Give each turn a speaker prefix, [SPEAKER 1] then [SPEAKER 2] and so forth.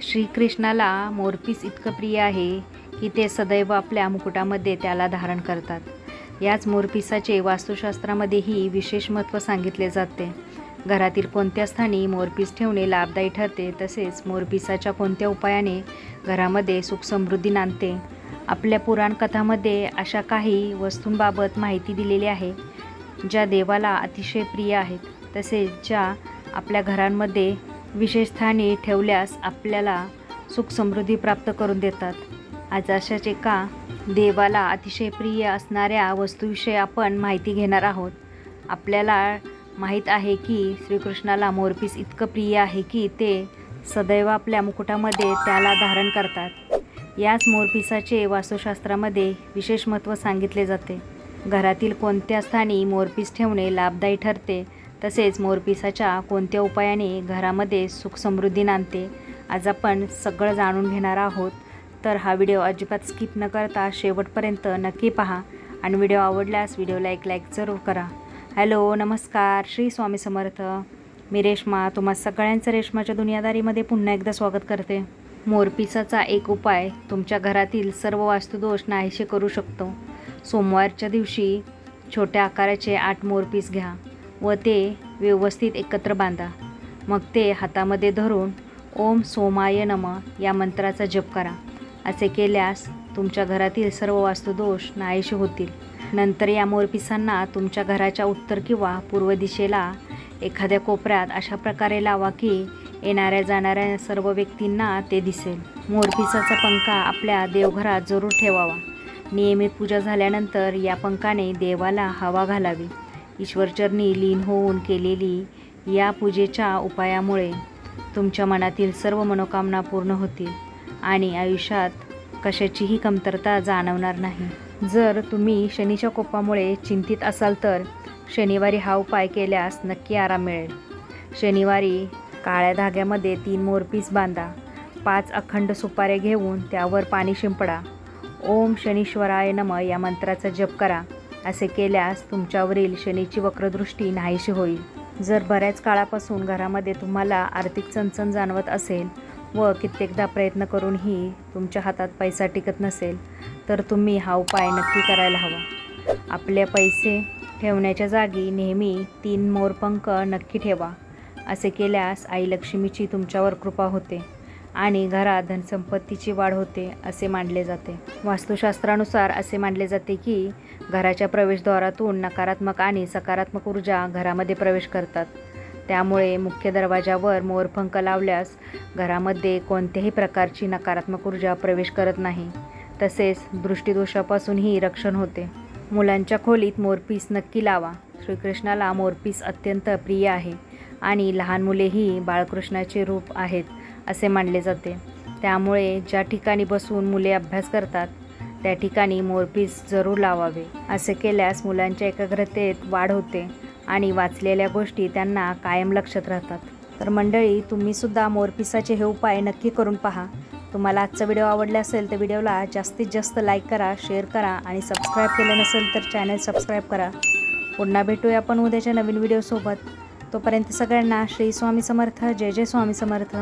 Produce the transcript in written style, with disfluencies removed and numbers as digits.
[SPEAKER 1] श्रीकृष्णाला मोरपीस इतकं प्रिय आहे की ते सदैव आपल्या मुकुटामध्ये त्याला धारण करतात. याच मोरपिसाचे वास्तुशास्त्रामध्येही विशेष महत्त्व सांगितले जाते. घरातील कोणत्या स्थानी मोरपीस ठेवणे लाभदायी ठरते, तसेच मोरपिसाच्या कोणत्या उपायाने घरामध्ये सुख समृद्धी नांदते. आपल्या पुराण कथामध्ये अशा काही वस्तूंबाबत माहिती दिलेली आहे ज्या देवाला अतिशय प्रिय आहेत, तसेच ज्या आपल्या घरांमध्ये विशेष स्थानी ठेवल्यास आपल्याला सुख समृद्धी प्राप्त करून देतात. आज अशाच एका देवाला अतिशय प्रिय असणाऱ्या वस्तूविषयी आपण माहिती घेणार आहोत. आपल्याला माहीत आहे की श्रीकृष्णाला मोरपीस इतकं प्रिय आहे की ते सदैव आपल्या मुकुटामध्ये त्याला धारण करतात. याच मोरपिसाचे वास्तुशास्त्रामध्ये विशेष महत्त्व सांगितले जाते. घरातील कोणत्या स्थानी मोरपीस ठेवणे लाभदायी ठरते, तसेच मोरपिसाच्या कोणत्या उपायाने घरामध्ये सुख समृद्धी नांदते, आज आपण सगळं जाणून घेणार आहोत. तर हा व्हिडिओ अजिबात स्किप न करता शेवटपर्यंत नक्की पहा आणि व्हिडिओ आवडल्यास व्हिडिओला एक लाईक जरूर करा. हॅलो, नमस्कार, श्री स्वामी समर्थ. मी रेश्मा तुम्हा सगळ्यांचं रेश्माच्या दुनियादारीमध्ये पुन्हा एकदा स्वागत करते. मोरपिसाचा एक उपाय तुमच्या घरातील सर्व वास्तुदोष नाहीसे करू शकतो. सोमवारच्या दिवशी छोट्या आकाराचे 8 मोरपीस घ्या व ते व्यवस्थित एकत्र बांधा. मग ते हातामध्ये धरून ओम सोमाय नमः या मंत्राचा जप करा. असे केल्यास तुमच्या घरातील सर्व वास्तुदोष नाहीसे होतील. नंतर या मोरपिसांना तुमच्या घराच्या उत्तर किंवा पूर्व दिशेला एखाद्या कोपऱ्यात अशा प्रकारे लावा की येणाऱ्या जाणाऱ्या सर्व व्यक्तींना ते दिसेल. मोरपिसाचा पंखा आपल्या देवघरात जरूर ठेवावा. नियमित पूजा झाल्यानंतर या पंखाने देवाला हवा घालावी. ईश्वरचरणी लीन होऊन केलेली या पूजेच्या उपायामुळे तुमच्या मनातील सर्व मनोकामना पूर्ण होतील आणि आयुष्यात कशाचीही कमतरता जाणवणार नाही. जर तुम्ही शनीच्या कोपामुळे चिंतित असाल तर शनिवारी हा उपाय केल्यास नक्की आराम मिळेल. शनिवारी काळ्या धाग्यामध्ये 3 मोरपीस बांधा. 5 अखंड सुपाऱ्या घेऊन त्यावर पाणी शिंपडा. ओम शनीश्वराय नमः या मंत्राचा जप करा. असे केल्यास तुमच्यावरील शनीची वक्रदृष्टी नाहीशी होईल. जर बऱ्याच काळापासून घरामध्ये तुम्हाला आर्थिक चणचण जाणवत असेल व कित्येकदा प्रयत्न करूनही तुमच्या हातात पैसा टिकत नसेल, तर तुम्ही हा उपाय नक्की करायला हवा. आपले पैसे ठेवण्याच्या जागी नेहमी 3 मोरपंख नक्की ठेवा. असे केल्यास आई लक्ष्मीची तुमच्यावर कृपा होते आणि घरात धनसंपत्तीची वाढ होते असे मानले जाते. वास्तुशास्त्रानुसार असे मानले जाते की घराच्या प्रवेशद्वारातून नकारात्मक आणि सकारात्मक ऊर्जा घरामध्ये प्रवेश करतात. त्यामुळे मुख्य दरवाजावर मोरपंख लावल्यास घरामध्ये कोणत्याही प्रकारची नकारात्मक ऊर्जा प्रवेश करत नाही. तसेच दृष्टीदोषापासूनही रक्षण होते. मुलांच्या खोलीत मोरपीस नक्की लावा. श्रीकृष्णाला मोरपीस अत्यंत प्रिय आहे आणि लहान मुलेही बाळकृष्णाचे रूप आहेत असे मानले जाते. त्यामुळे ज्या ठिकाणी बसून मुले अभ्यास करतात त्या ठिकाणी मोरपीस जरूर लावावे. असे केल्यास मुलांच्या एकाग्रतेत वाढ होते आणि वाचलेल्या गोष्टी त्यांना कायम लक्षात राहतात. तर मंडळी, तुम्हीसुद्धा मोरपिसाचे हे उपाय नक्की करून पहा. तुम्हाला आजचा व्हिडिओ आवडला असेल तर व्हिडिओला जास्तीत जास्त लाईक करा, शेअर करा आणि सबस्क्राईब केलं नसेल तर चॅनल सबस्क्राईब करा. पुन्हा भेटूया आपण उद्याच्या नवीन व्हिडिओसोबत. तोपर्यंत सगळ्यांना श्री स्वामी समर्थ. जय जय स्वामी समर्थ.